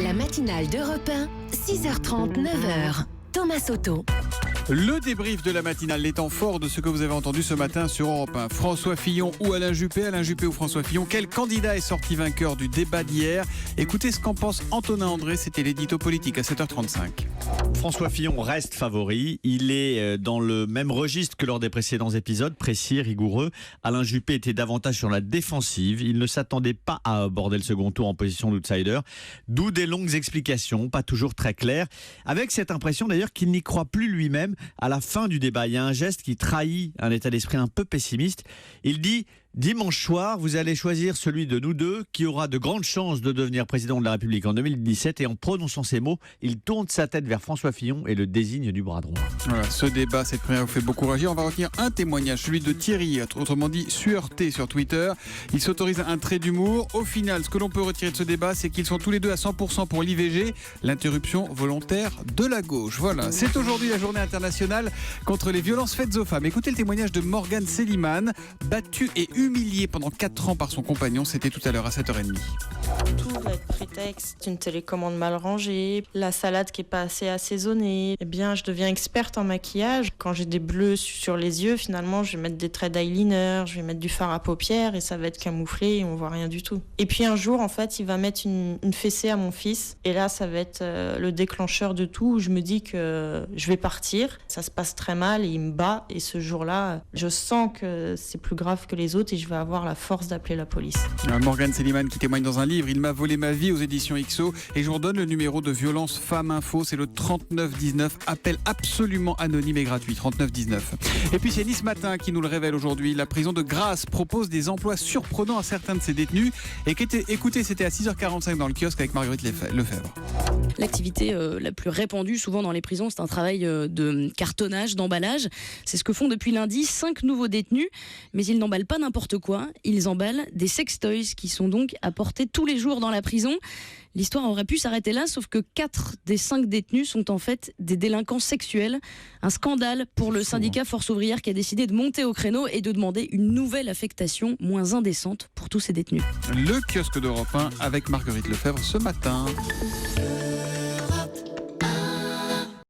La matinale d'Europe 1, 6h30, 9h. Thomas Soto. Le débrief de la matinale, les temps forts de ce que vous avez entendu ce matin sur Europe 1. François Fillon ou Alain Juppé ou François Fillon, quel candidat est sorti vainqueur du débat d'hier? Écoutez ce qu'en pense Antonin André, c'était l'édito politique à 7h35. François Fillon reste favori, il est dans le même registre que lors des précédents épisodes, précis, rigoureux. Alain Juppé était davantage sur la défensive, il ne s'attendait pas à aborder le second tour en position d'outsider, d'où des longues explications, pas toujours très claires, avec cette impression d'ailleurs qu'il n'y croit plus lui-même. À la fin du débat, il y a un geste qui trahit un état d'esprit un peu pessimiste. Il dit: dimanche soir, vous allez choisir celui de nous deux qui aura de grandes chances de devenir président de la République en 2017. Et en prononçant ces mots, il tourne sa tête vers François Fillon et le désigne du bras droit. Voilà, ce débat, cette première vous fait beaucoup réagir. On va retenir un témoignage, celui de Thierry, autrement dit Sureté sur Twitter. Il s'autorise un trait d'humour. Au final, ce que l'on peut retirer de ce débat, c'est qu'ils sont tous les deux à 100% pour l'IVG, l'interruption volontaire de la gauche. Voilà, c'est aujourd'hui la journée internationale contre les violences faites aux femmes. Écoutez le témoignage de Morgane Seliman, battue et humiliée pendant 4 ans par son compagnon. C'était tout à l'heure à 7h30. Tout va être prétexte, une télécommande mal rangée, la salade qui est pas assez assaisonnée. Eh bien, je deviens experte en maquillage. Quand j'ai des bleus sur les yeux, finalement, je vais mettre des traits d'eyeliner, je vais mettre du fard à paupières et ça va être camouflé et on voit rien du tout. Et puis un jour, en fait, il va mettre une fessée à mon fils et là, ça va être le déclencheur de tout. Où je me dis que je vais partir. Ça se passe très mal et il me bat. Et ce jour-là, je sens que c'est plus grave que les autres et je vais avoir la force d'appeler la police. Morgane Seliman qui témoigne dans un livre, Il m'a volé ma vie aux éditions XO. Et je vous redonne le numéro de Violence Femmes Info, c'est le 3919. Appel absolument anonyme et gratuit, 3919. Et puis c'est Nice Matin qui nous le révèle aujourd'hui. La prison de Grasse propose des emplois surprenants à certains de ses détenus. Et écoutez, c'était à 6h45 dans le kiosque avec Marguerite Lefebvre. L'activité la plus répandue souvent dans les prisons, c'est un travail de cartonnage, d'emballage. C'est ce que font depuis lundi 5 nouveaux détenus. Mais ils n'emballent pas n'importe quoi. Ils emballent des sextoys qui sont donc apportés tous les jours dans la prison. L'histoire aurait pu s'arrêter là, sauf que 4 des 5 détenus sont en fait des délinquants sexuels. Un scandale pour le syndicat Force Ouvrière qui a décidé de monter au créneau et de demander une nouvelle affectation moins indécente pour tous ces détenus. Le kiosque d'Europe 1 avec Marguerite Lefebvre ce matin.